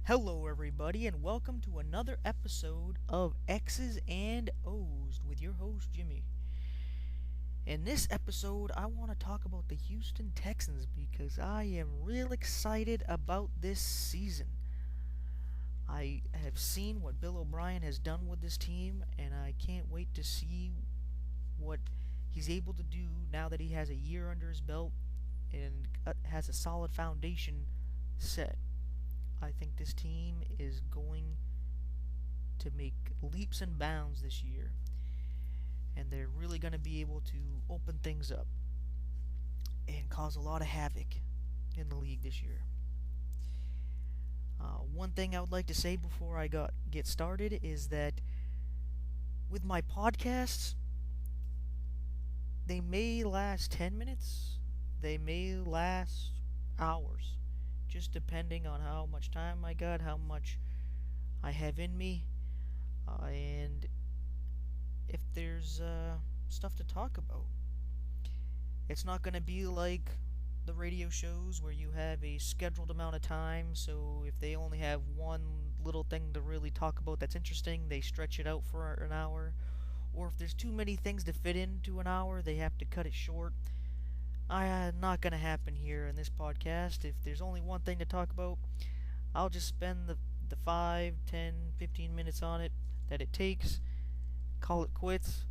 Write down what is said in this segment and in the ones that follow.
Hello, everybody, and welcome to another episode of X's and O's with your host, Jimmy. In this episode, I want to talk about the Houston Texans because I am real excited about this season. I have seen what Bill O'Brien has done with this team, and I can't wait to see what he's able to do now that he has a year under his belt and has a solid foundation set. I think this team is going to make leaps and bounds this year, and they're really going to be able to open things up and cause a lot of havoc in the league this year. One thing I would like to say before I get started is that with my podcasts, they may last 10 minutes, they may last hours, just depending on how much time I got, how much I have in me, and if there's stuff to talk about. It's not going to be like the radio shows where you have a scheduled amount of time, so if they only have one little thing to really talk about that's interesting, they stretch it out for an hour. Or if there's too many things to fit into an hour, they have to cut it short. Not going to happen here in this podcast. If there's only one thing to talk about, I'll just spend the 5, 10, 15 minutes on it that it takes, call it quits,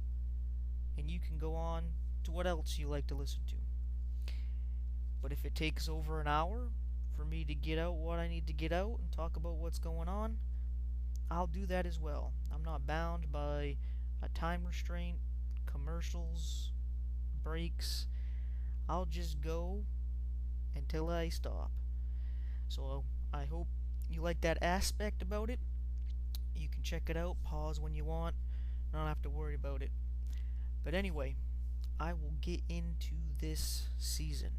and you can go on to what else you like to listen to. But if it takes over an hour for me to get out what I need to get out and talk about what's going on, I'll do that as well. I'm not bound by a time restraint, commercials, breaks. I'll just go until I stop. So I hope you like that aspect about it. You can check it out, pause when you want. I don't have to worry about it. But anyway, I will get into this season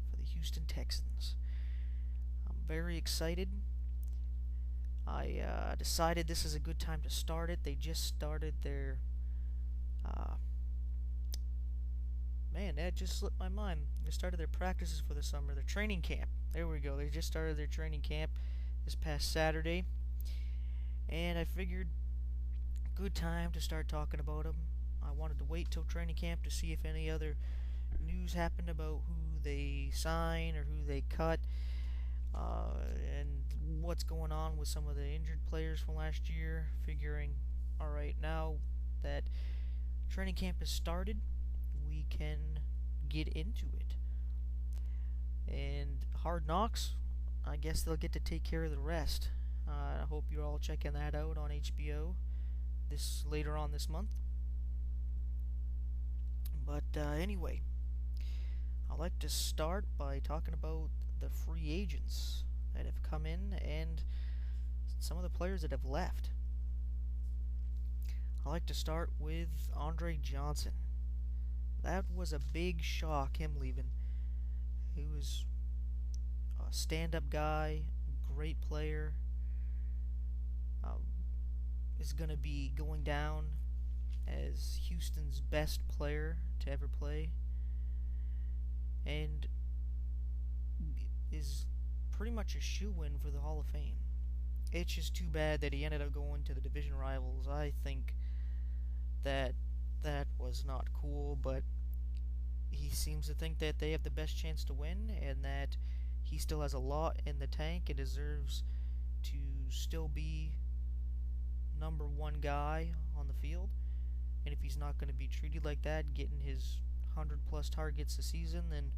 for the Houston Texans. I'm very excited. I decided this is a good time to start it. They just started their man, that just slipped my mind. They started their practices for the summer, their training camp. There we go. They just started their training camp this past Saturday. And I figured, good time to start talking about them. I wanted to wait till training camp to see if any other news happened about who they sign or who they cut, and what's going on with some of the injured players from last year. Figuring, alright, now that training camp has started, we can get into it. And Hard Knocks, I guess they'll get to take care of the rest. I hope you're all checking that out on HBO this later on this month. But anyway, I'd like to start by talking about the free agents that have come in and some of the players that have left. I'd like to start with Andre Johnson. That was a big shock, him leaving. He was a stand-up guy, great player. Is going to be going down as Houston's best player to ever play, and is pretty much a shoo-in for the Hall of Fame. It's just too bad that he ended up going to the division rivals. I think that was not cool, but he seems to think that they have the best chance to win and that he still has a lot in the tank and deserves to still be number one guy on the field. And if he's not going to be treated like that, getting his 100 plus targets a season, then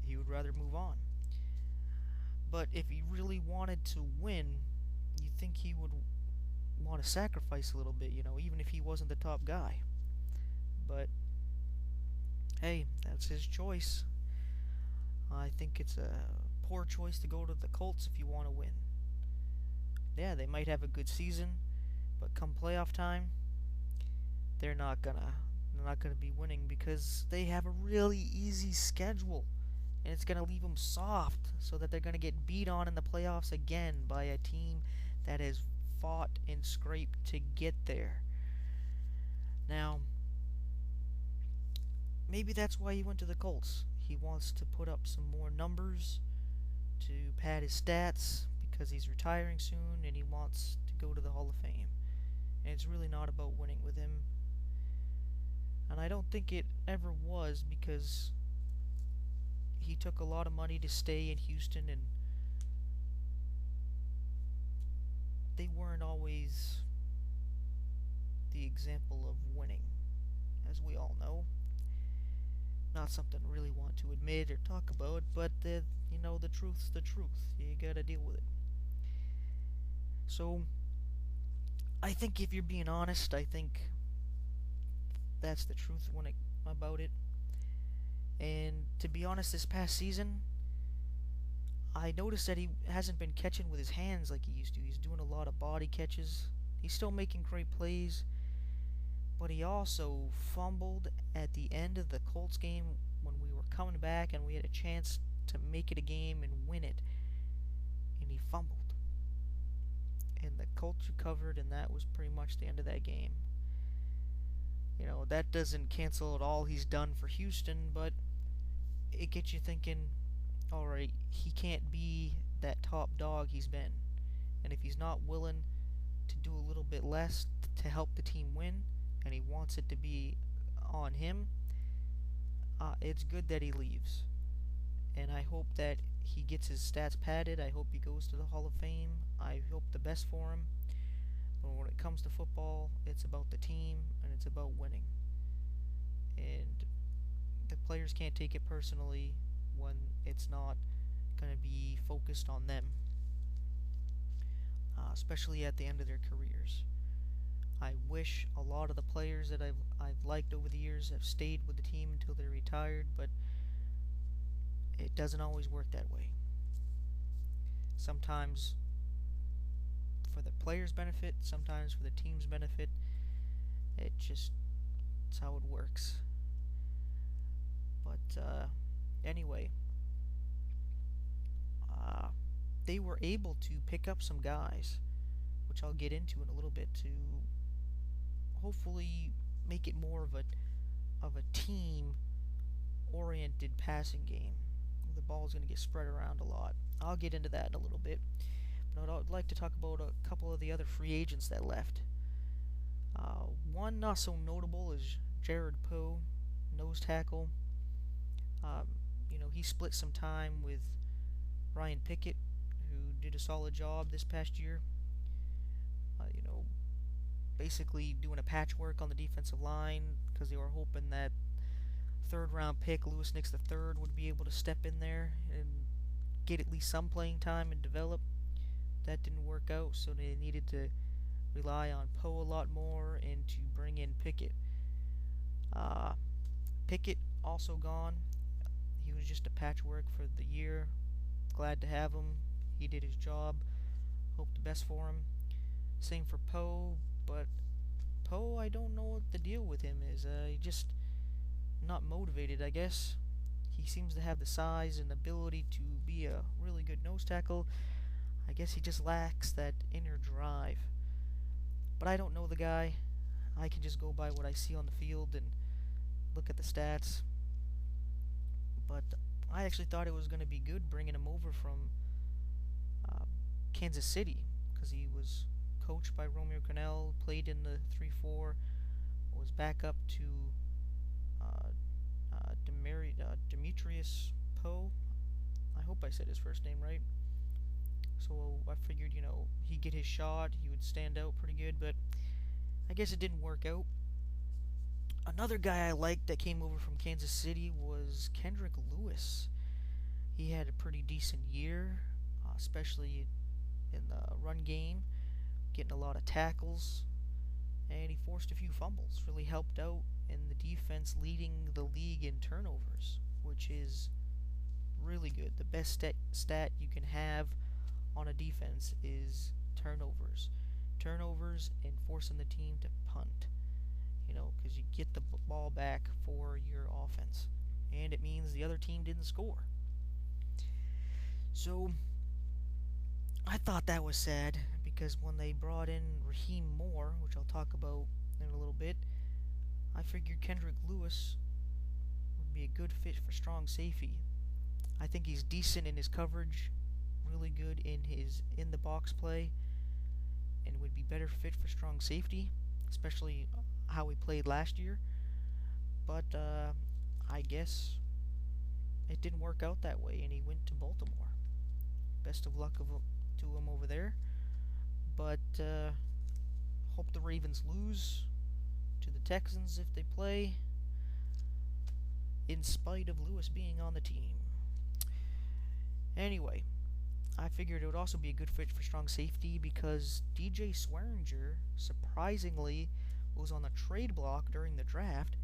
he would rather move on. But if he really wanted to win, you think he would want to sacrifice a little bit, even if he wasn't the top guy. But hey, that's his choice. I think it's a poor choice to go to the Colts if you want to win. Yeah, they might have a good season, but come playoff time, they're not gonna be winning because they have a really easy schedule, and it's gonna leave them soft so that they're gonna get beat on in the playoffs again by a team that has fought and scraped to get there. Now, maybe that's why he went to the Colts. He wants to put up some more numbers to pad his stats because he's retiring soon and he wants to go to the Hall of Fame. And it's really not about winning with him. And I don't think it ever was, because he took a lot of money to stay in Houston, and they weren't always the example of winning, as we all know. Not something I really want to admit or talk about, but the truth's the truth. You gotta deal with it. So, I think if you're being honest, I think that's the truth about it. And to be honest, this past season, I noticed that he hasn't been catching with his hands like he used to. He's doing a lot of body catches. He's still making great plays, but he also fumbled at the end of the Colts game when we were coming back and we had a chance to make it a game and win it. And he fumbled. And the Colts recovered, and that was pretty much the end of that game. That doesn't cancel out all he's done for Houston, but it gets you thinking, alright, he can't be that top dog he's been. And if he's not willing to do a little bit less to help the team win, and he wants it to be on him, it's good that he leaves. And I hope that he gets his stats padded. I hope he goes to the Hall of Fame. I hope the best for him. But when it comes to football, it's about the team and it's about winning. And the players can't take it personally when it's not going to be focused on them, especially at the end of their careers. I wish a lot of the players that I've liked over the years have stayed with the team until they're retired, but it doesn't always work that way. Sometimes for the players' benefit, sometimes for the team's benefit. It's how it works. But anyway, they were able to pick up some guys, which I'll get into in a little bit, to hopefully make it more of a team-oriented passing game. The ball's going to get spread around a lot. I'll get into that in a little bit. But I'd like to talk about a couple of the other free agents that left. One not so notable is Jared Poe, nose tackle. He split some time with Ryan Pickett, who did a solid job this past year. Basically doing a patchwork on the defensive line, because they were hoping that third-round pick Louis Nix III would be able to step in there and get at least some playing time and develop. That didn't work out, so they needed to rely on Poe a lot more and to bring in Pickett. Pickett also gone. He was just a patchwork for the year. Glad to have him. He did his job. Hope the best for him. Same for Poe, but Poe, I don't know what the deal with him is. He just not motivated, I guess. He seems to have the size and ability to be a really good nose tackle. I guess he just lacks that inner drive. But I don't know the guy. I can just go by what I see on the field and look at the stats. But I actually thought it was going to be good bringing him over from Kansas City, because he was coached by Romeo Crennel, played in the 3-4, was back up to Demetrius Poe. I hope I said his first name right. So I figured, he'd get his shot, he would stand out pretty good, but I guess it didn't work out. Another guy I liked that came over from Kansas City was Kendrick Lewis. He had a pretty decent year, especially in the run game, getting a lot of tackles, and he forced a few fumbles. Really helped out in the defense, leading the league in turnovers, which is really good. The best stat you can have on a defense is turnovers. Turnovers and forcing the team to punt. Because you get the ball back for your offense. And it means the other team didn't score. So, I thought that was sad, because when they brought in Raheem Moore, which I'll talk about in a little bit, I figured Kendrick Lewis would be a good fit for strong safety. I think he's decent in his coverage, really good in the box play and would be better fit for strong safety, especially how he played last year. But I guess it didn't work out that way, and he went to Baltimore. Best of luck to him over there. But hope the Ravens lose to the Texans if they play, in spite of Lewis being on the team. Anyway, I figured it would also be a good fit for strong safety because DJ Swearinger surprisingly was on the trade block during the draft,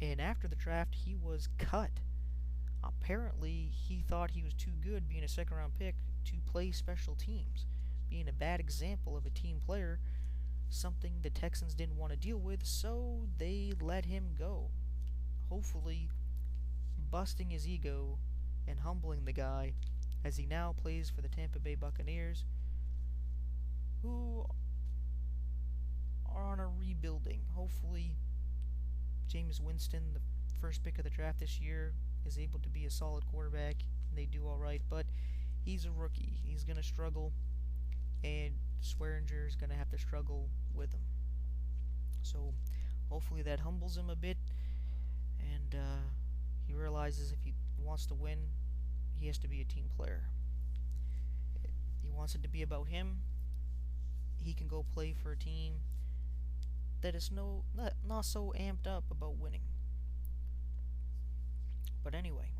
and after the draft he was cut. Apparently, he thought he was too good being a second round pick to play special teams, being a bad example of a team player, something the Texans didn't want to deal with, so they let him go. Hopefully, busting his ego and humbling the guy as he now plays for the Tampa Bay Buccaneers, who are on a rebuilding. Hopefully, Jameis Winston, the first pick of the draft this year, is able to be a solid quarterback. They do all right, but he's a rookie. He's going to struggle, and Swearinger is going to have to struggle with him. So hopefully that humbles him a bit, and he realizes if he wants to win, he has to be a team player. He wants it to be about him. He can go play for a team that is not so amped up about winning. But anyway,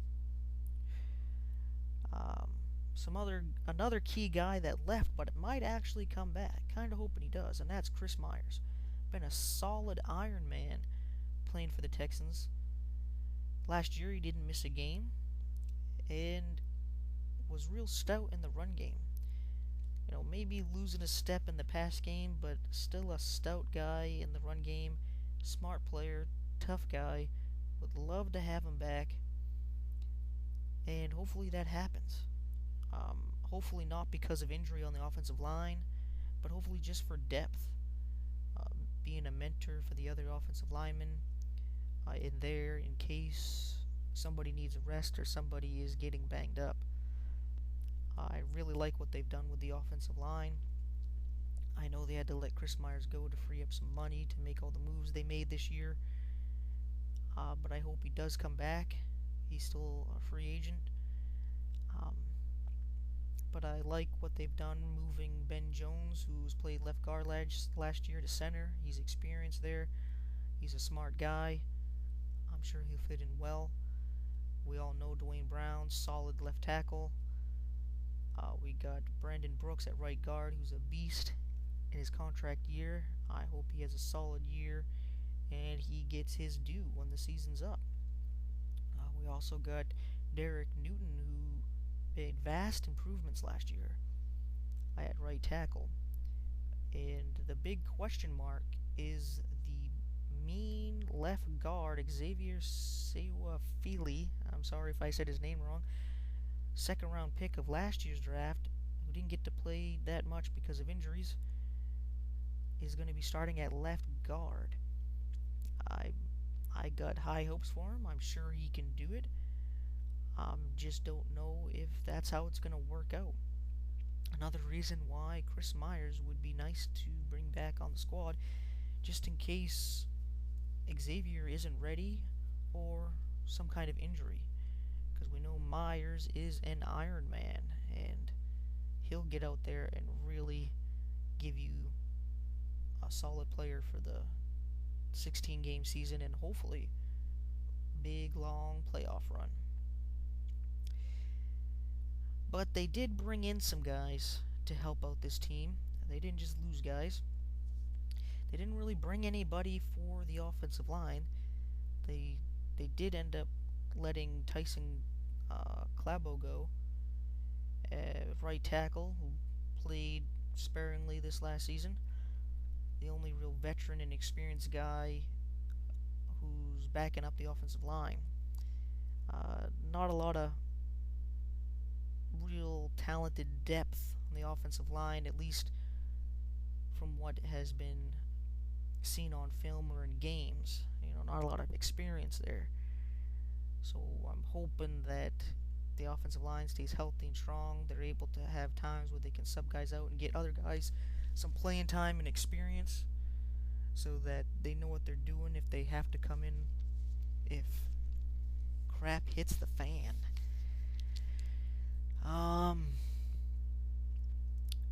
another key guy that left, but it might actually come back. Kind of hoping he does, and that's Chris Myers. Been a solid Iron Man playing for the Texans. Last year he didn't miss a game, and was real stout in the run game. Maybe losing a step in the pass game, but still a stout guy in the run game. Smart player, tough guy. Would love to have him back, and hopefully that happens. Hopefully not because of injury on the offensive line, but hopefully just for depth. Being a mentor for the other offensive linemen in there in case somebody needs a rest or somebody is getting banged up. I really like what they've done with the offensive line. I know they had to let Chris Myers go to free up some money to make all the moves they made this year. But I hope he does come back. He's still a free agent. But I like what they've done moving Ben Jones, who's played left guard last year, to center. He's experienced there. He's a smart guy. I'm sure he'll fit in well. We all know Dwayne Brown, solid left tackle. We got Brandon Brooks at right guard, who's a beast in his contract year. I hope he has a solid year and he gets his due when the season's up. We also got Derek Newton, who made vast improvements last year at right tackle. And the big question mark is the mean left guard Xavier Sewafili. I'm sorry if I said his name wrong. Second round pick of last year's draft, who didn't get to play that much because of injuries, is going to be starting at left guard. I got high hopes for him. I'm sure he can do it. Just don't know if that's how it's going to work out. Another reason why Chris Myers would be nice to bring back on the squad, just in case Xavier isn't ready or some kind of injury. Because we know Myers is an Iron Man, and he'll get out there and really give you a solid player for the 16-game season and hopefully big, long playoff run. But they did bring in some guys to help out this team. They didn't just lose guys. They didn't really bring anybody for the offensive line. They did end up letting Tyson Clabo go, right tackle, who played sparingly this last season. The only real veteran and experienced guy who's backing up the offensive line. Not a lot of real talented depth on the offensive line, at least from what has been seen on film or in games. Not a lot of experience there. So I'm hoping that the offensive line stays healthy and strong. They're able to have times where they can sub guys out and get other guys some playing time and experience so that they know what they're doing if they have to come in if crap hits the fan. Um,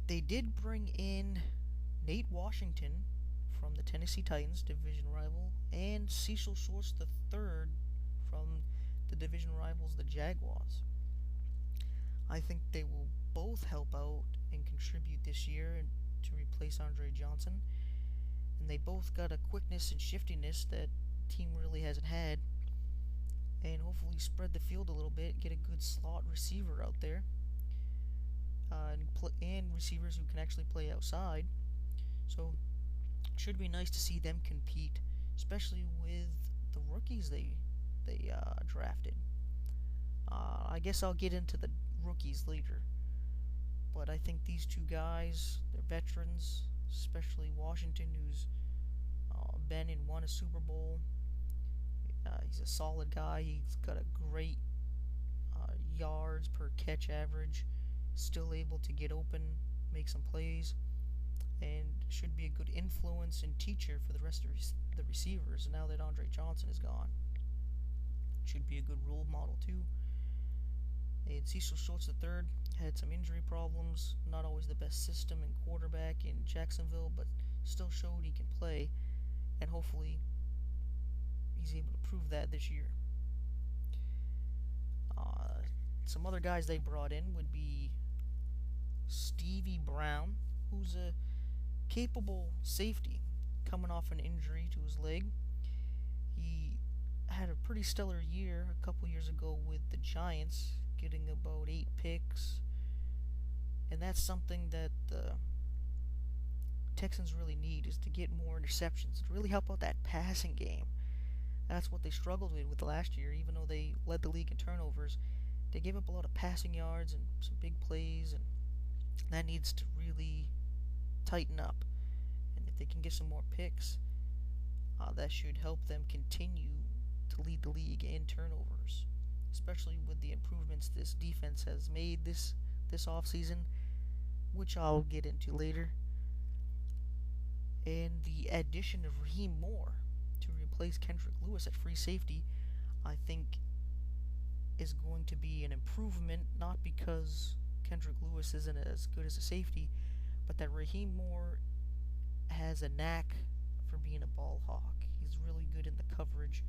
they did bring in Nate Washington from the Tennessee Titans, division rival, and Cecil Shorts III from the division rivals, the Jaguars. I think they will both help out and contribute this year to replace Andre Johnson. And they both got a quickness and shiftiness that the team really hasn't had. And hopefully spread the field a little bit, get a good slot receiver out there, and receivers who can actually play outside. So it should be nice to see them compete, especially with the rookies they drafted. I guess I'll get into the rookies later, but I think these two guys, they're veterans, especially Washington, who's been and won a Super Bowl. He's a solid guy. He's got a great yards per catch average. Still able to get open, make some plays, and should be a good influence and teacher for the rest of the receivers. Now that Andre Johnson is gone, should be a good role model too. And Cecil Shorts III had some injury problems. Not always the best system and quarterback in Jacksonville, but still showed he can play, and hopefully he's able to prove that this year. Some other guys they brought in would be Stevie Brown, who's a capable safety coming off an injury to his leg. He had a pretty stellar year a couple years ago with the Giants, getting about 8 picks. And that's something that the Texans really need, is to get more interceptions, to really help out that passing game. That's what they struggled with last year, even though they led the league in turnovers. They gave up a lot of passing yards and some big plays, and that needs to really tighten up. And if they can get some more picks, that should help them continue to lead the league in turnovers, especially with the improvements this defense has made this offseason, which I'll get into later. And the addition of Raheem Moore to replace Kendrick Lewis at free safety, I think, is going to be an improvement, not because Kendrick Lewis isn't as good as a safety, but that Raheem Moore has a knack for being a ball hawk. He's really good in the coverage,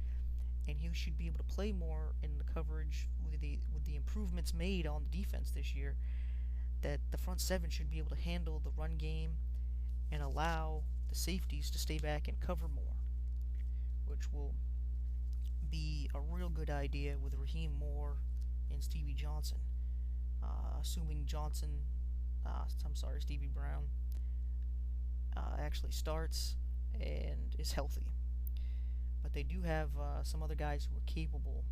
and he should be able to play more in the coverage with the improvements made on the defense this year. That the front seven should be able to handle the run game and allow the safeties to stay back and cover more, which will be a real good idea with Raheem Moore and Stevie Johnson. Assuming Stevie Brown actually starts and is healthy. But they do have some other guys who are capable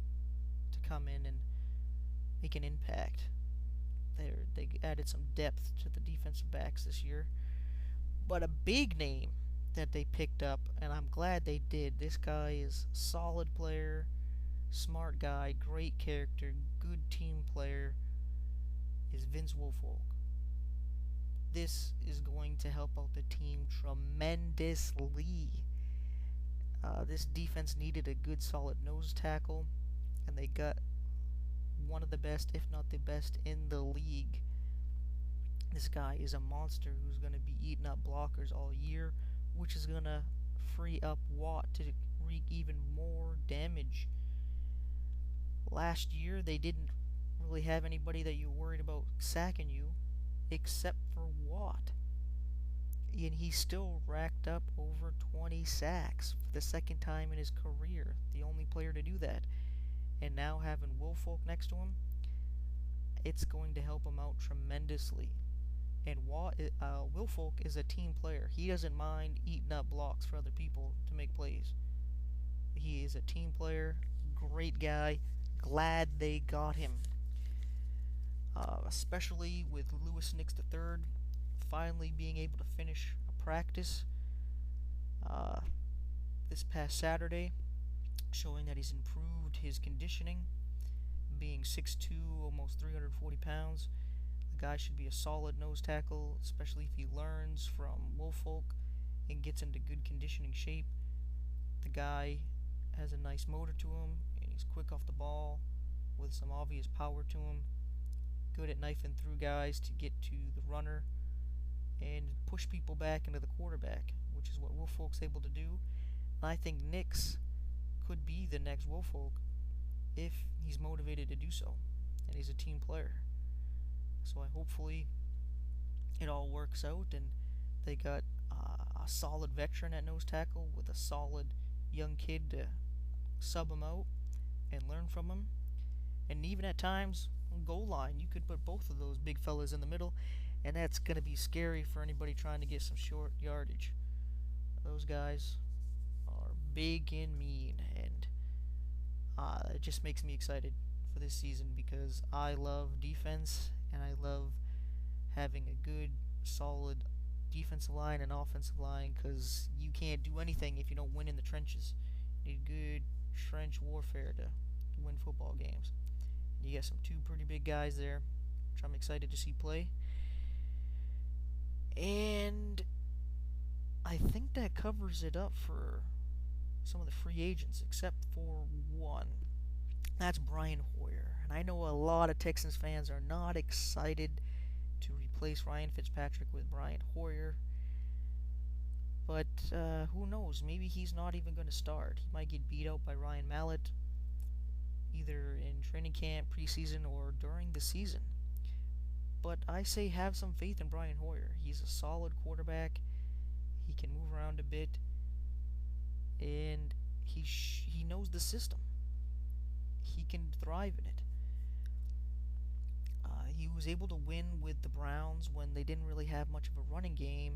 to come in and make an impact. They added some depth to the defensive backs this year. But a big name that they picked up, and I'm glad they did. This guy is a solid player, smart guy, great character, good team player, is Vince Wilfork. This is going to help out the team tremendously. This defense needed a good solid nose tackle, and they got one of the best, if not the best, in the league. This guy is a monster who's going to be eating up blockers all year, which is going to free up Watt to wreak even more damage. Last year, they didn't really have anybody that you worried about sacking you, except for Watt. And he still racked up over 20 sacks for the second time in his career, the only player to do that. And now having Wilfork next to him, it's going to help him out tremendously. And Wilfork is a team player. He doesn't mind eating up blocks for other people to make plays. He is a team player, great guy. Glad they got him. Especially with Lewis Nix III finally being able to finish a practice this past Saturday, showing that he's improved his conditioning, being 6'2", almost 340 pounds. The guy should be a solid nose tackle, especially if he learns from Woolfolk and gets into good conditioning shape. The guy has a nice motor to him, and he's quick off the ball with some obvious power to him. Good at knifing through guys to get to the runner and push people back into the quarterback, which is what Woolfolk's able to do. And I think Nix could be the next Woolfolk if he's motivated to do so, and he's a team player. So hopefully it all works out, and they got a solid veteran at nose tackle with a solid young kid to sub him out and learn from him. And even at times, on goal line, you could put both of those big fellas in the middle, and that's going to be scary for anybody trying to get some short yardage. Those guys are big and mean, and it just makes me excited for this season because I love defense, and I love having a good, solid defensive line and offensive line because you can't do anything if you don't win in the trenches. You need good trench warfare to win football games. You got some two pretty big guys there, which I'm excited to see play. And I think that covers it up for some of the free agents, except for one. That's Brian Hoyer. And I know a lot of Texans fans are not excited to replace Ryan Fitzpatrick with Brian Hoyer. But who knows? Maybe he's not even going to start. He might get beat out by Ryan Mallett, either in training camp, preseason, or during the season. But I say have some faith in Brian Hoyer. He's a solid quarterback. He can move around a bit, and he knows the system. He can thrive in it. He was able to win with the Browns when they didn't really have much of a running game.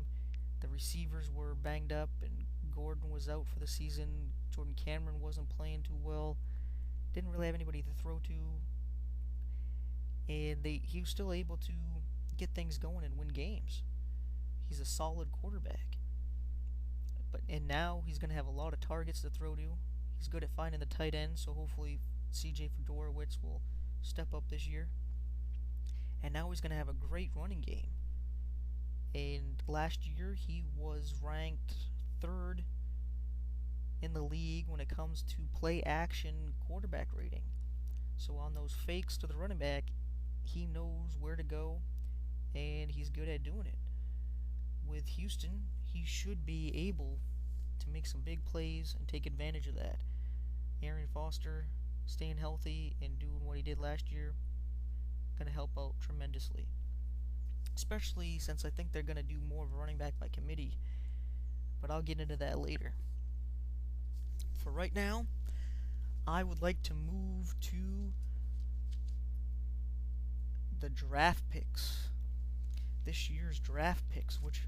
The receivers were banged up, and Gordon was out for the season. Jordan Cameron wasn't playing too well. Didn't really have anybody to throw to. And he was still able to get things going and win games. He's a solid quarterback. And now he's going to have a lot of targets to throw to. He's good at finding the tight end, so hopefully C.J. Fedorowicz will step up this year. And now he's going to have a great running game. And last year he was ranked third in the league when it comes to play action quarterback rating. So on those fakes to the running back, he knows where to go, and he's good at doing it. With Houston, he should be able to make some big plays and take advantage of that. Aaron Foster staying healthy and doing what he did last year going to help out tremendously. Especially since I think they're going to do more of a running back by committee. But I'll get into that later. For right now, I would like to move to the draft picks. This year's draft picks, which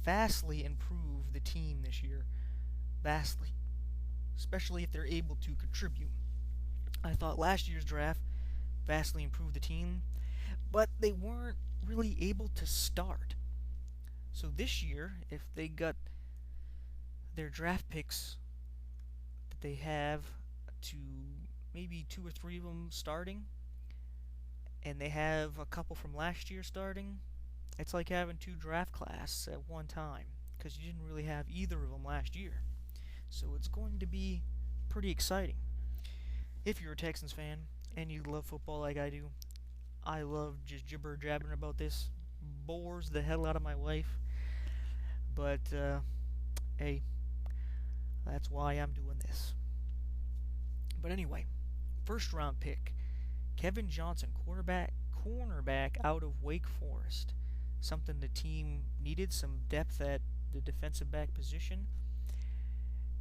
vastly improve the team this year. Vastly. Especially if they're able to contribute. I thought last year's draft vastly improved the team, but they weren't really able to start. So this year, if they got their draft picks that they have to maybe 2 or 3 of them starting, and they have a couple from last year starting, it's like having 2 draft classes at one time, because you didn't really have either of them last year. So it's going to be pretty exciting. If you're a Texans fan and you love football like I do, I love just jibber-jabbering about this. Bores the hell out of my wife. But, hey, that's why I'm doing this. But anyway, first round pick, Kevin Johnson, cornerback out of Wake Forest. Something the team needed, some depth at the defensive back position.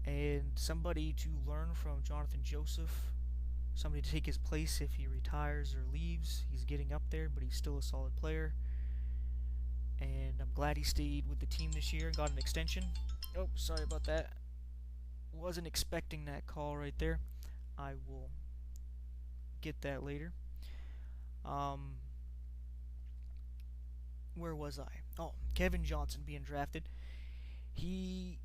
And somebody to learn from Jonathan Joseph. Somebody to take his place if he retires or leaves. He's getting up there, but he's still a solid player. And I'm glad he stayed with the team this year and got an extension. Oh, sorry about that. Wasn't expecting that call right there. I will get that later. Where was I? Oh, Kevin Johnson being drafted. He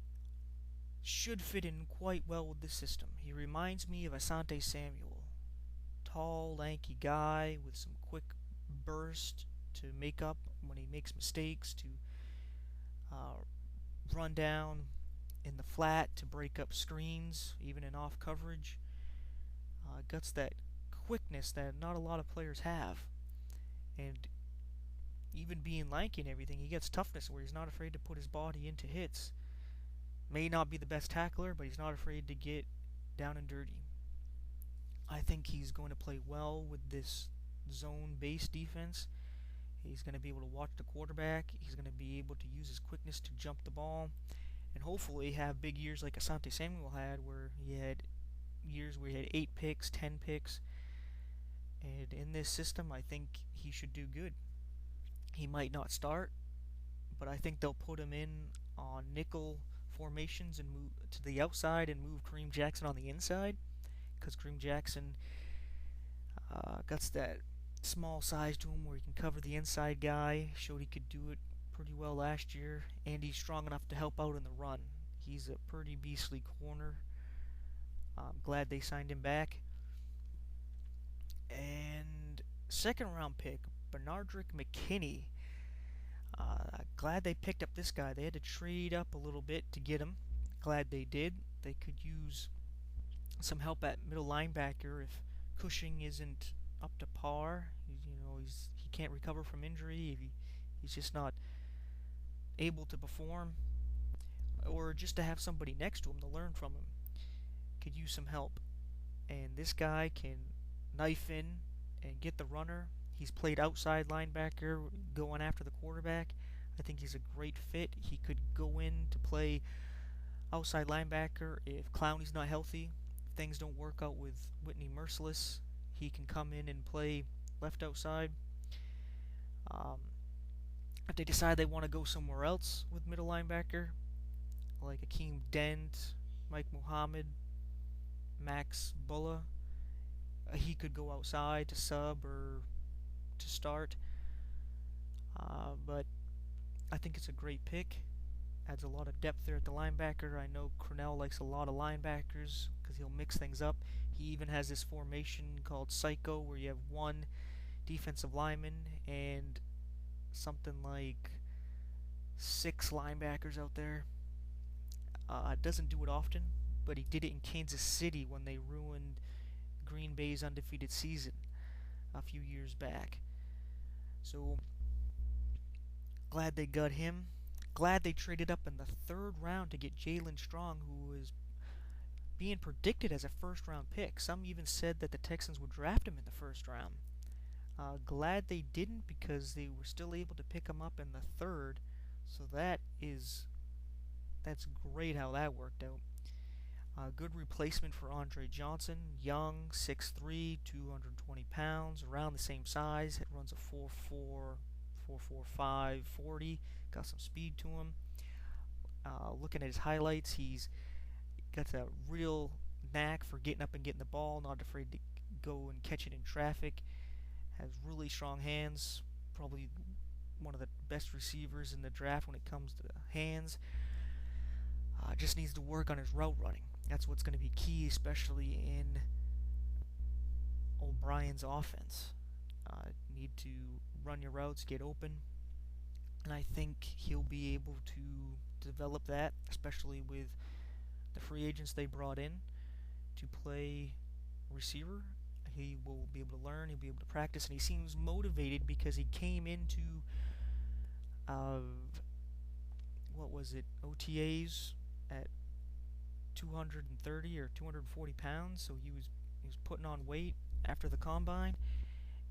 should fit in quite well with the system. He reminds me of Asante Samuel tall, lanky guy with some quick burst to make up when he makes mistakes, to uh, run down in the flat to break up screens, even in off coverage. Guts that quickness that not a lot of players have. And even being lanky and everything, he gets toughness where he's not afraid to put his body into hits. May not be the best tackler, but he's not afraid to get down and dirty. I think he's going to play well with this zone-based defense. He's going to be able to watch the quarterback. He's going to be able to use his quickness to jump the ball, and hopefully have big years like Asante Samuel had, where he had years where he had 8 picks, 10 picks. And in this system, I think he should do good. He might not start, but I think they'll put him in on nickel formations and move to the outside and move Kareem Jackson on the inside, because Kareem Jackson got that small size to him where he can cover the inside guy. Showed he could do it pretty well last year, and he's strong enough to help out in the run. He's a pretty beastly corner. I'm glad they signed him back. And second round pick, Bernardrick McKinney. Glad they picked up this guy. They had to trade up a little bit to get him. Glad they did. They could use some help at middle linebacker if Cushing isn't up to par. He can't recover from injury. He's just not able to perform, or just to have somebody next to him to learn from him. Could use some help. And this guy can knife in and get the runner. He's played outside linebacker going after the quarterback. I think he's a great fit. He could go in to play outside linebacker if Clowney's not healthy. If things don't work out with Whitney Merciless, he can come in and play left outside. If they decide they want to go somewhere else with middle linebacker, like Akeem Dent, Mike Muhammad, Max Bulla, he could go outside to sub or to start. But I think it's a great pick. Adds a lot of depth there at the linebacker. I know Cornell likes a lot of linebackers because he'll mix things up. He even has this formation called Psycho where you have one defensive lineman and something like 6 linebackers out there. Doesn't do it often, but he did it in Kansas City when they ruined Green Bay's undefeated season a few years back. So glad they got him. Glad they traded up in the 3rd round to get Jalen Strong, who was being predicted as a first-round pick. Some even said that the Texans would draft him in the 1st round. Glad they didn't, because they were still able to pick him up in the 3rd. So that's great how that worked out. Good replacement for Andre Johnson. Young, 6'3", 220 pounds, around the same size. It runs a 4'4", 4'5", 40. Got some speed to him. Looking at his highlights, he's got a real knack for getting up and getting the ball, not afraid to go and catch it in traffic. Has really strong hands. Probably one of the best receivers in the draft when it comes to hands. Just needs to work on his route running. That's what's going to be key, especially in O'Brien's offense. Need to run your routes, get open, and I think he'll be able to develop that, especially with the free agents they brought in to play receiver. He will be able to learn, he'll be able to practice, and he seems motivated because he came into OTAs at 230 or 240 pounds, so he was putting on weight after the combine,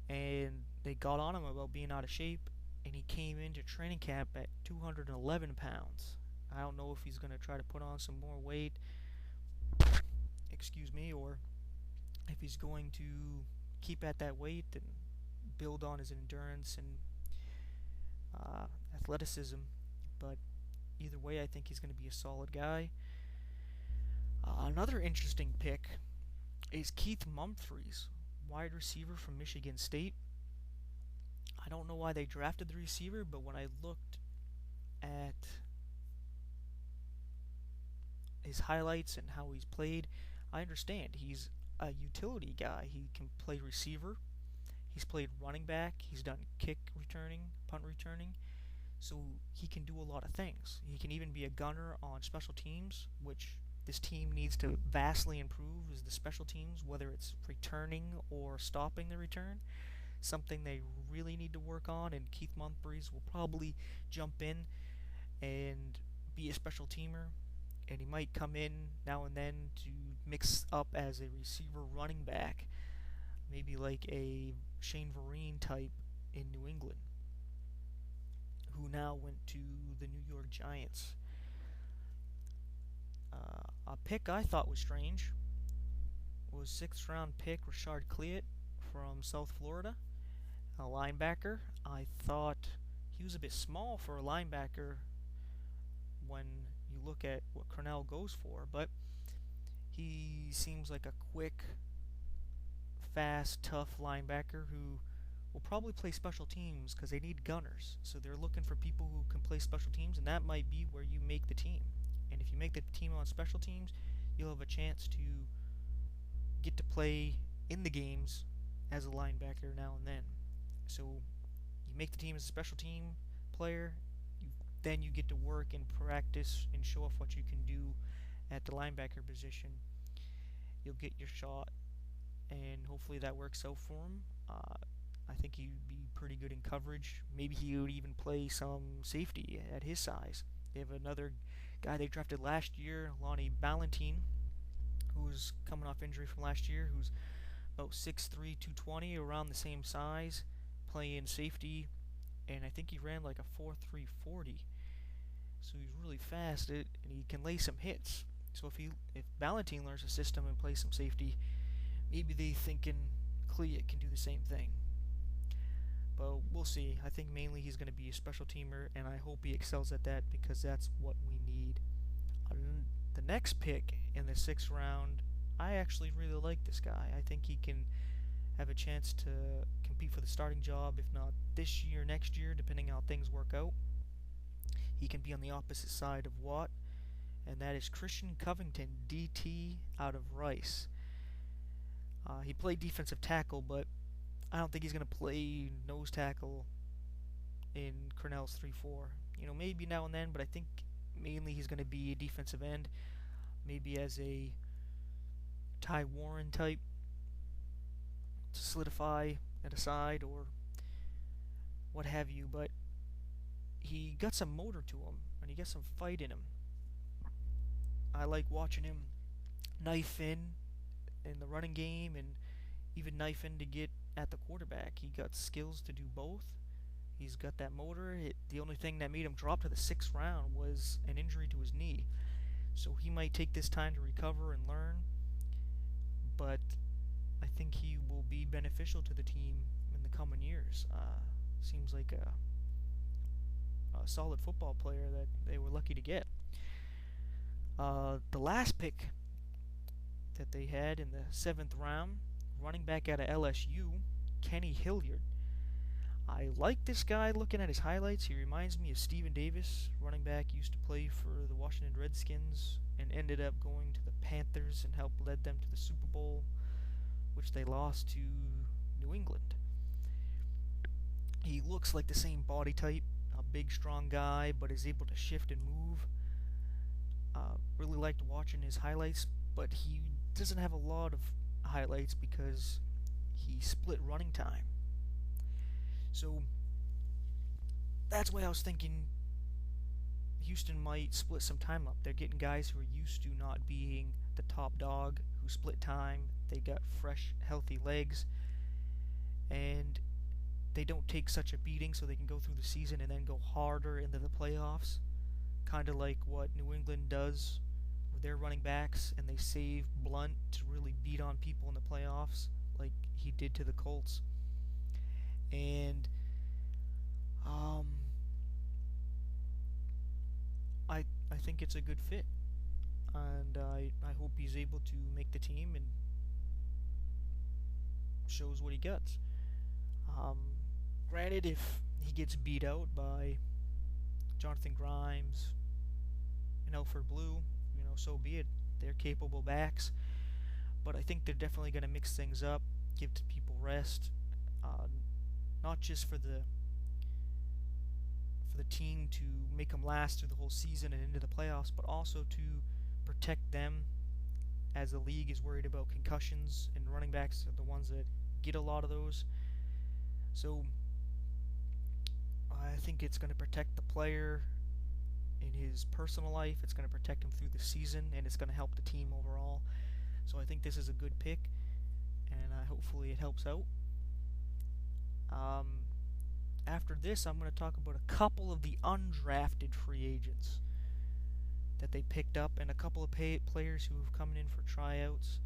and they got on him about being out of shape, and he came into training camp at 211 pounds. I don't know if he's going to try to put on some more weight, or if he's going to keep at that weight and build on his endurance and athleticism. But either way, I think he's going to be a solid guy. Another interesting pick is Keith Mumphreys, wide receiver from Michigan State. I don't know why they drafted the receiver, but when I looked at his highlights and how he's played, I understand. He's a utility guy. He can play receiver. He's played running back. He's done kick returning, punt returning. So he can do a lot of things. He can even be a gunner on special teams, which this team needs to vastly improve is the special teams, whether it's returning or stopping the return. Something they really need to work on, and Keith Humphreys will probably jump in and be a special teamer, and he might come in now and then to mix up as a receiver running back, maybe like a Shane Vereen type in New England, who now went to the New York Giants. A pick I thought was strange was sixth round pick Rashard Cleat from South Florida, a linebacker. I thought he was a bit small for a linebacker when you look at what Cornell goes for, but he seems like a quick, fast, tough linebacker who will probably play special teams because they need gunners. So they're looking for people who can play special teams, and that might be where you make the team. And if you make the team on special teams, you'll have a chance to get to play in the games as a linebacker now and then. So you make the team as a special team player, then you get to work and practice and show off what you can do at the linebacker position. You'll get your shot, and hopefully that works out for him. I think he'd be pretty good in coverage. Maybe he would even play some safety at his size. They have another guy they drafted last year, Lonnie Ballentine, who's coming off injury from last year, who's about 6'3", 220, around the same size, playing safety, and I think he ran like a 4.3 40. So he's really fast, and he can lay some hits. So if Ballentine learns the system and plays some safety, maybe they thinking Cleat can do the same thing. But we'll see. I think mainly he's going to be a special teamer, and I hope he excels at that because that's what we need. The next pick in the 6th round, I actually really like this guy. I think he can have a chance to compete for the starting job, if not this year, next year, depending how things work out. He can be on the opposite side of Watt, and that is Christian Covington, DT, out of Rice. He played defensive tackle, but I don't think he's going to play nose tackle in Cornell's 3-4. Maybe now and then, but I think mainly he's going to be a defensive end, maybe as a Ty Warren type to solidify at a side or what have you, but he got some motor to him, and he got some fight in him. I like watching him knife in the running game and even knife in to get at the quarterback. He got skills to do both. He's got that motor. The only thing that made him drop to the 6th round was an injury to his knee. So he might take this time to recover and learn, but I think he will be beneficial to the team in the coming years. Seems like a solid football player that they were lucky to get. The last pick that they had in the 7th round, running back out of LSU, Kenny Hilliard. I like this guy looking at his highlights. He reminds me of Steven Davis, running back, used to play for the Washington Redskins and ended up going to the Panthers and helped lead them to the Super Bowl, which they lost to New England. He looks like the same body type, a big, strong guy, but is able to shift and move. Really liked watching his highlights, but he doesn't have a lot of highlights because he split running time. So that's why I was thinking Houston might split some time up. They're getting guys who are used to not being the top dog, who split time. They got fresh, healthy legs, and they don't take such a beating so they can go through the season and then go harder into the playoffs. Kind of like what New England does with their running backs, and they save Blunt to really beat on people in the playoffs like he did to the Colts. And I think it's a good fit, and I hope he's able to make the team and shows what he got. Granted, if he gets beat out by Jonathan Grimes and Alfred Blue, so be it. They're capable backs, but I think they're definitely going to mix things up, give people rest, uh, not just for the team to make them last through the whole season and into the playoffs, but also to protect them as the league is worried about concussions, and running backs are the ones that get a lot of those. So I think it's going to protect the player in his personal life, it's going to protect him through the season, and it's going to help the team overall. So I think this is a good pick, and hopefully it helps out. Um, After this, I'm going to talk about a couple of the undrafted free agents that they picked up, and a couple of players who have come in for tryouts.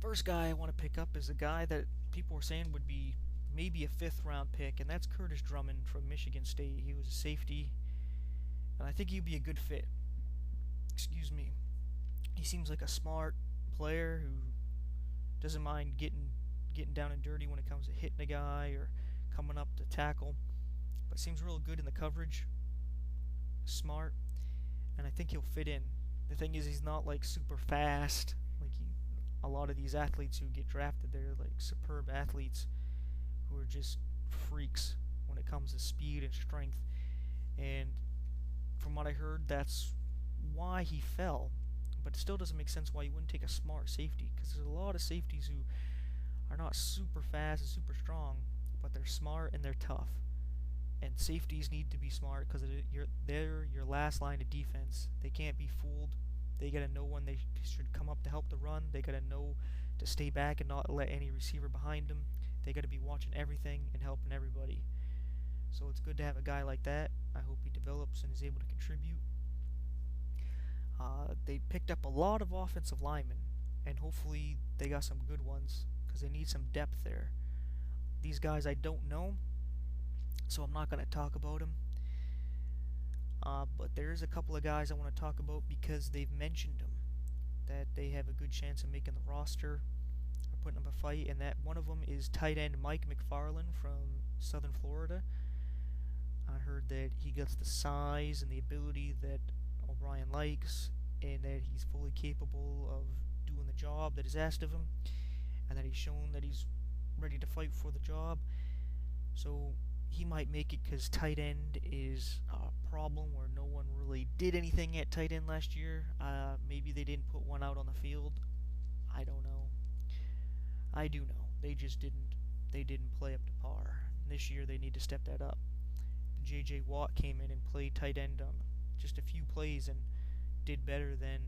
First guy I want to pick up is a guy that people were saying would be maybe a fifth-round pick, and that's Curtis Drummond from Michigan State. He was a safety, and I think he'd be a good fit. Excuse me. He seems like a smart player who doesn't mind getting down and dirty when it comes to hitting a guy or coming up to tackle, but seems real good in the coverage. Smart, and I think he'll fit in. The thing is, he's not like super fast. A lot of these athletes who get drafted, they're like superb athletes who are just freaks when it comes to speed and strength. And from what I heard, that's why he fell. But it still doesn't make sense why you wouldn't take a smart safety, because there's a lot of safeties who are not super fast and super strong, but they're smart and they're tough. And safeties need to be smart because they're your last line of defense. They can't be fooled. They gotta know when they should come up to help the run. They gotta know to stay back and not let any receiver behind them. They gotta be watching everything and helping everybody. So it's good to have a guy like that. I hope he develops and is able to contribute. They picked up a lot of offensive linemen, and hopefully they got some good ones because they need some depth there. These guys I don't know, so I'm not going to talk about them. But there is a couple of guys I want to talk about because they've mentioned them, that they have a good chance of making the roster or putting up a fight, and that one of them is tight end Mike McFarland from Southern Florida. I heard that he gets the size and the ability that O'Brien likes, and that he's fully capable of doing the job that is asked of him, and that he's shown that he's ready to fight for the job. So he might make it because tight end is a problem where no one really did anything at tight end last year. Maybe they didn't put one out on the field. I don't know. I do know. They just didn't. They didn't play up to par. This year they need to step that up. J.J. Watt came in and played tight end on just a few plays and did better than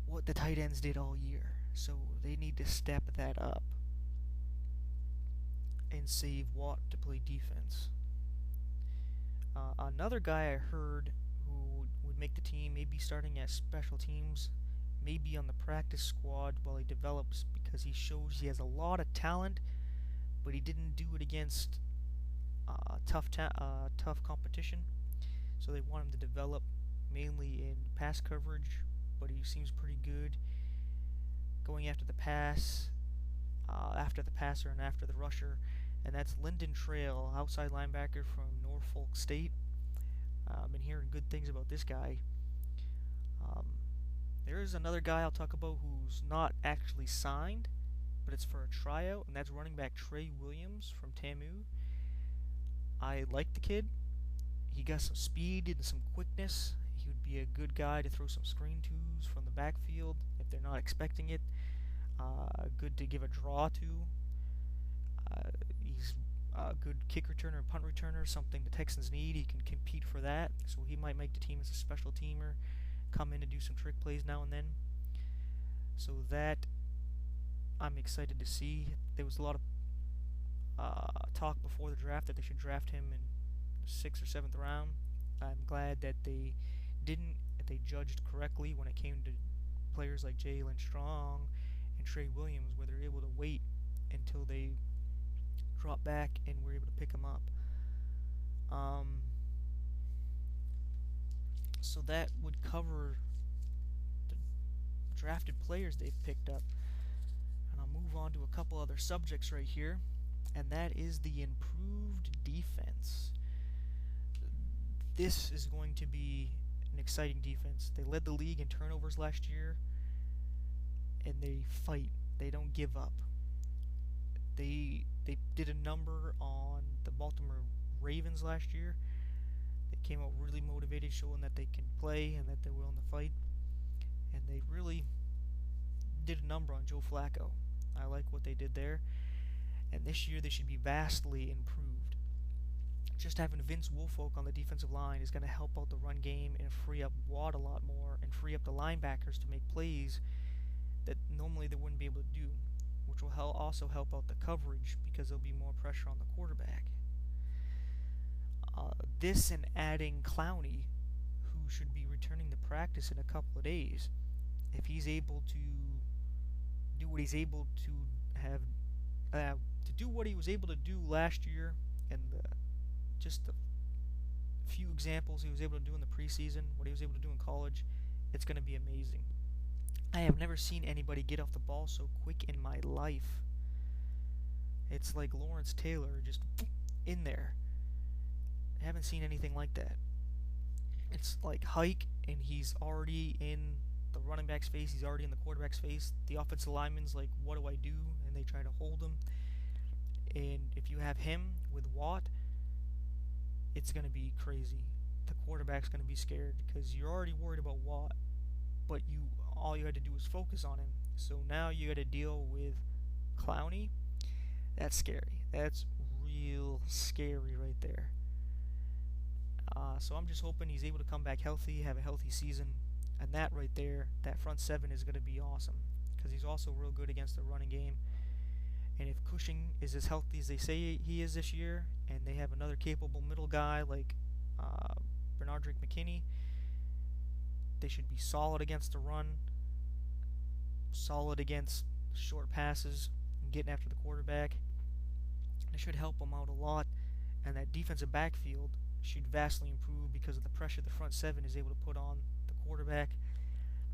what the tight ends did all year. So they need to step that up and save Watt to play defense. Another guy I heard who would make the team, maybe starting at special teams, maybe on the practice squad while he develops, because he shows he has a lot of talent, but he didn't do it against tough competition. So they want him to develop mainly in pass coverage, but he seems pretty good going after the pass, after the passer and after the rusher, and that's Lyndon Trail, outside linebacker from Norfolk State. I've been hearing good things about this guy. There is another guy I'll talk about who's not actually signed, but it's for a tryout, and that's running back Trey Williams from TAMU. I like the kid. He got some speed and some quickness. He would be a good guy to throw some screen twos from the backfield if they're not expecting it. Good to give a draw to. He's a good kick returner and punt returner, something the Texans need. He can compete for that, so he might make the team as a special teamer, come in and do some trick plays now and then. So that I'm excited to see. There was a lot of talk before the draft that they should draft him in the 6th or 7th round. I'm glad that they didn't, that they judged correctly when it came to players like Jalen Strong and Trey Williams, where they're able to wait until they drop back and we're able to pick them up. So that would cover the drafted players they've picked up. And I'll move on to a couple other subjects right here, and that is the improved defense. This is going to be an exciting defense. They led the league in turnovers last year, and they fight. They don't give up. They did a number on the Baltimore Ravens last year. They came out really motivated, showing that they can play and that they're willing to fight. And they really did a number on Joe Flacco. I like what they did there. And this year they should be vastly improved. Just having Vince Wilfork on the defensive line is going to help out the run game and free up Watt a lot more and free up the linebackers to make plays that normally they wouldn't be able to do, which will also help out the coverage because there'll be more pressure on the quarterback. This and adding Clowney, who should be returning to practice in a couple of days, if he's able to do what he's able to have, to do what he was able to do last year, and just the few examples he was able to do in the preseason, what he was able to do in college, it's going to be amazing. I have never seen anybody get off the ball so quick in my life. It's like Lawrence Taylor just in there. I haven't seen anything like that. It's like hike, and he's already in the running back's face. He's already in the quarterback's face. The offensive lineman's like, what do I do? And they try to hold him. And if you have him with Watt, it's going to be crazy. The quarterback's going to be scared because you're already worried about Watt, but all you had to do was focus on him. So now you got to deal with Clowney. That's scary. That's real scary right there. So I'm just hoping he's able to come back healthy, have a healthy season, and that right there, that front seven is going to be awesome because he's also real good against the running game. And if Cushing is as healthy as they say he is this year, and they have another capable middle guy like Bernardrick McKinney, they should be solid against the run, solid against short passes, and getting after the quarterback. It should help them out a lot, and that defensive backfield should vastly improve because of the pressure the front seven is able to put on the quarterback.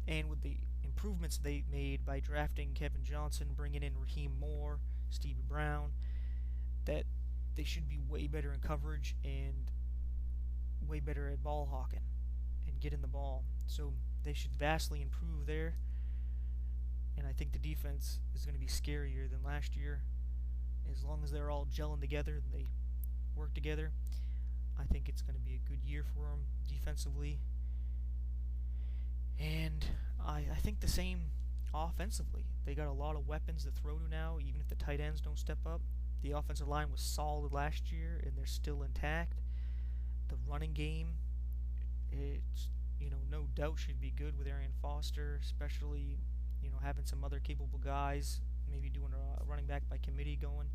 And with the improvements they made by drafting Kevin Johnson, bringing in Raheem Moore, Stevie Brown, that they should be way better in coverage and way better at ball hawking and getting the ball. So they should vastly improve there. And I think the defense is going to be scarier than last year. As long as they're all gelling together and they work together, I think it's going to be a good year for them defensively. And I think the same offensively. They got a lot of weapons to throw to now, even if the tight ends don't step up. The offensive line was solid last year, and they're still intact. The running game, it's no doubt should be good with Arian Foster, especially having some other capable guys, maybe doing a running back by committee going.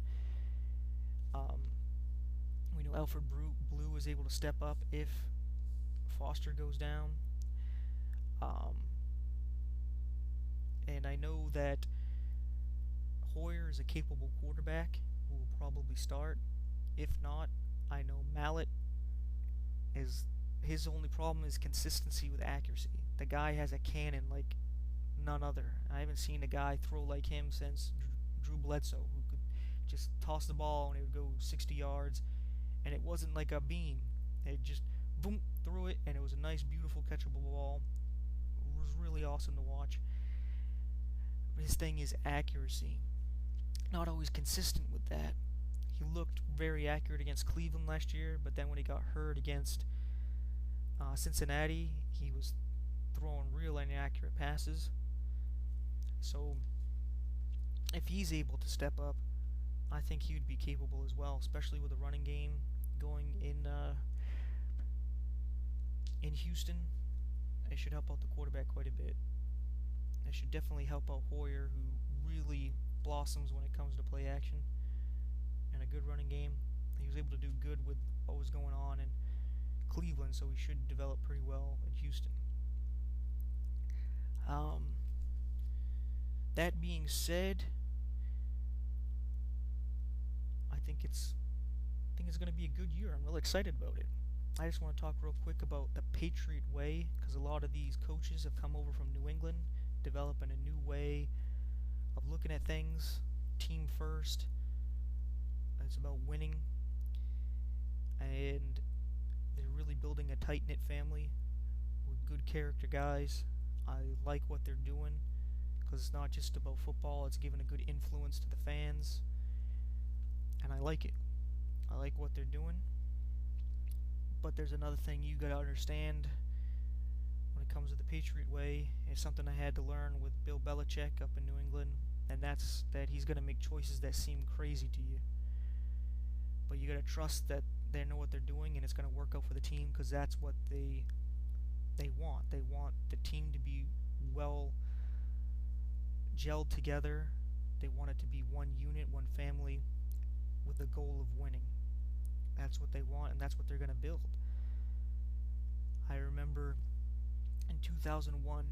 We know Alfred Blue is able to step up if Foster goes down. And I know that Hoyer is a capable quarterback who will probably start. If not, I know Mallett is his only problem is consistency with accuracy. The guy has a cannon like none other. I haven't seen a guy throw like him since Drew Bledsoe, who could just toss the ball and it would go 60 yards, and it wasn't like a beam. It just boom, threw it, and it was a nice, beautiful, catchable ball. It was really awesome to watch. But his thing is accuracy. Not always consistent with that. He looked very accurate against Cleveland last year, but then when he got hurt against Cincinnati, he was throwing real inaccurate passes. So if he's able to step up, I think he would be capable as well, especially with the running game going in Houston. It should help out the quarterback quite a bit. It should definitely help out Hoyer, who really blossoms when it comes to play action and a good running game. He was able to do good with what was going on in Cleveland, so he should develop pretty well in Houston. That being said, I think it's going to be a good year. I'm really excited about it. I just want to talk real quick about the Patriot way, because a lot of these coaches have come over from New England, developing a new way of looking at things, team first. It's about winning, and they're really building a tight-knit family with good character guys. I like what they're doing because it's not just about football, it's giving a good influence to the fans, and I like it. I like what they're doing. But there's another thing you gotta understand when it comes to the Patriot way. It's something I had to learn with Bill Belichick up in New England, and that's that he's gonna make choices that seem crazy to you. But you gotta trust that they know what they're doing and it's gonna work out for the team because that's what they want. They want the team to be well gelled together. They want it to be one unit, one family, with the goal of winning. That's what they want, and that's what they're going to build. I remember in 2001,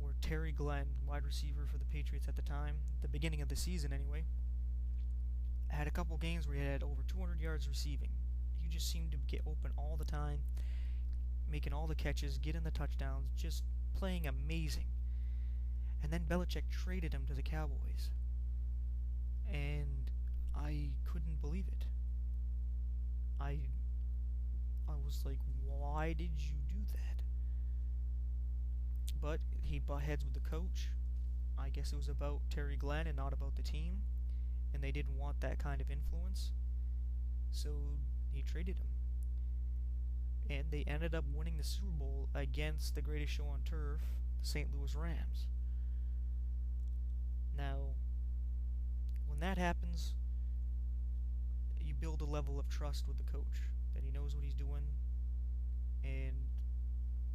where Terry Glenn, wide receiver for the Patriots at the time, the beginning of the season anyway, had a couple games where he had over 200 yards receiving. He just seemed to get open all the time, making all the catches, getting the touchdowns, just playing amazing. And then Belichick traded him to the Cowboys. And I couldn't believe it. I was like, why did you do that? But he butt heads with the coach. I guess it was about Terry Glenn and not about the team. And they didn't want that kind of influence. So he traded him. And they ended up winning the Super Bowl against the greatest show on turf, the St. Louis Rams. Now, when that happens, you build a level of trust with the coach, that he knows what he's doing, and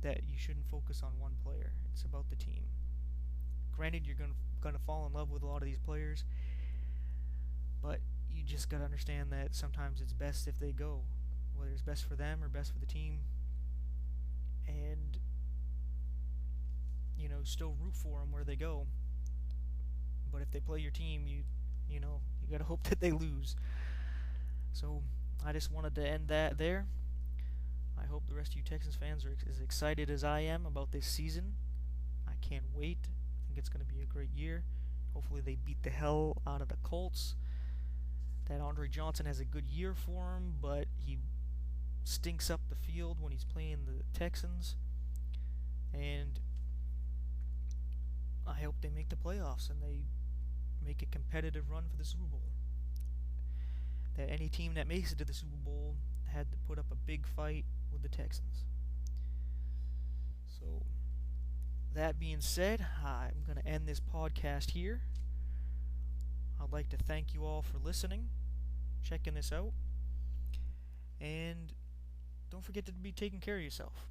that you shouldn't focus on one player. It's about the team. Granted, you're gonna fall in love with a lot of these players, but you just gotta understand that sometimes it's best if they go, whether it's best for them or best for the team, and still root for them where they go. But if they play your team, you gotta hope that they lose. So I just wanted to end that there. I hope the rest of you Texans fans are as excited as I am about this season. I can't wait. I think it's going to be a great year. Hopefully they beat the hell out of the Colts. That Andre Johnson has a good year for him, but he stinks up the field when he's playing the Texans. And I hope they make the playoffs and they make a competitive run for the Super Bowl. That any team that makes it to the Super Bowl had to put up a big fight with the Texans. So, that being said, I'm going to end this podcast here. I'd like to thank you all for listening, checking this out, and don't forget to be taking care of yourself.